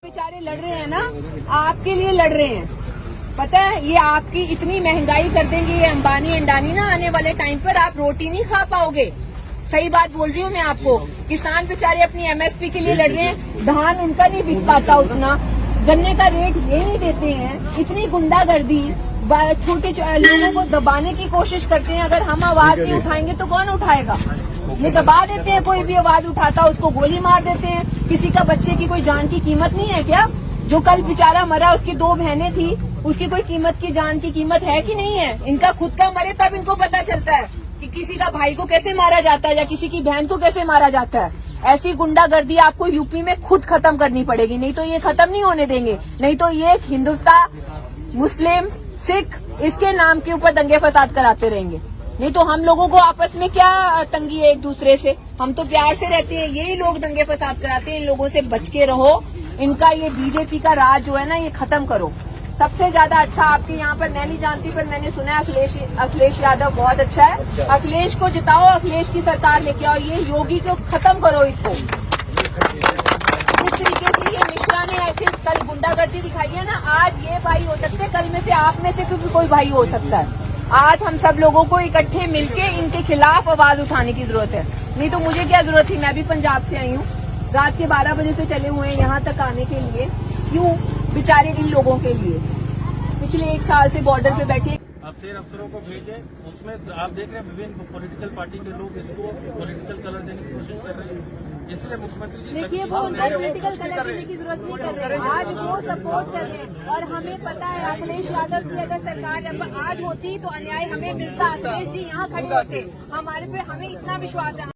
बेचारे लड़ रहे हैं ना, आपके लिए लड़ रहे हैं। पता है, ये आपकी इतनी महंगाई कर देंगे ये अंबानी अंडानी ना, आने वाले टाइम पर आप रोटी नहीं खा पाओगे। सही बात बोल रही हूँ मैं आपको। किसान बेचारे अपनी एमएसपी के लिए लड़ रहे हैं, धान उनका नहीं बिक पाता उतना, गन्ने का रेट ये नहीं देते हैं। इतनी गुंडागर्दी, छोटे लोगों को दबाने की कोशिश करते हैं। अगर हम आवाज नहीं उठाएंगे तो कौन उठाएगा? ये दबा देते हैं, कोई भी आवाज उठाता उसको गोली मार देते हैं। किसी का बच्चे की कोई जान की कीमत नहीं है क्या? जो कल बेचारा मरा, उसकी 2 बहनें थी, उसकी कोई कीमत की जान की कीमत है कि नहीं है? इनका खुद का मरे तब इनको पता चलता है कि किसी का भाई को कैसे मारा जाता है या किसी की बहन को कैसे मारा जाता है। ऐसी गुंडागर्दी आपको यूपी में खुद खत्म करनी पड़ेगी, नहीं तो ये खत्म नहीं होने देंगे। नहीं तो ये हिंदुस्तान, मुस्लिम, सिख, इसके नाम के ऊपर दंगे फसाद कराते रहेंगे। नहीं तो हम लोगों को आपस में क्या तंगी है एक दूसरे से? हम तो प्यार से रहते हैं, यही लोग दंगे फसाद कराते हैं। इन लोगों से बच के रहो। इनका ये बीजेपी का राज जो है ना, ये खत्म करो। सबसे ज्यादा अच्छा आपके यहाँ पर मैं नहीं जानती, पर मैंने सुना है अखिलेश यादव बहुत अच्छा है। अखिलेश को जिताओ, अखिलेश की सरकार लेके आओ। ये योगी को खत्म करो इसको। जिस तरीके से ये मिश्रा ने ऐसे कल गुंडागर्दी दिखाई है ना, आज ये भाई हो सकते हैं, कल में से आप में से कोई भाई हो सकता है। आज हम सब लोगों को इकट्ठे मिलके इनके खिलाफ आवाज उठाने की जरूरत है। नहीं तो मुझे क्या जरूरत थी? मैं भी पंजाब से आई हूँ, रात के 12 बजे से चले हुए हैं यहाँ तक आने के लिए। क्यों? बेचारे इन लोगों के लिए पिछले 1 साल से बॉर्डर पे बैठे अफसर अफसरों को भेजे। उसमें आप देख रहे हैं विभिन्न पॉलिटिकल पार्टी के लोग इसको पॉलिटिकल कलर देने की कोशिश कर रहे हैं। इसलिए मुख्यमंत्री जी देखिए, वो उनको पॉलिटिकल कलर देने की जरूरत नहीं कर रहे हैं। आज वो सपोर्ट कर रहे हैं और हमें पता है अखिलेश यादव की अगर सरकार आज होती तो अन्याय हमें मिलता। अखिलेश जी यहाँ खड़े होते, हमारे पे हमें इतना विश्वास है।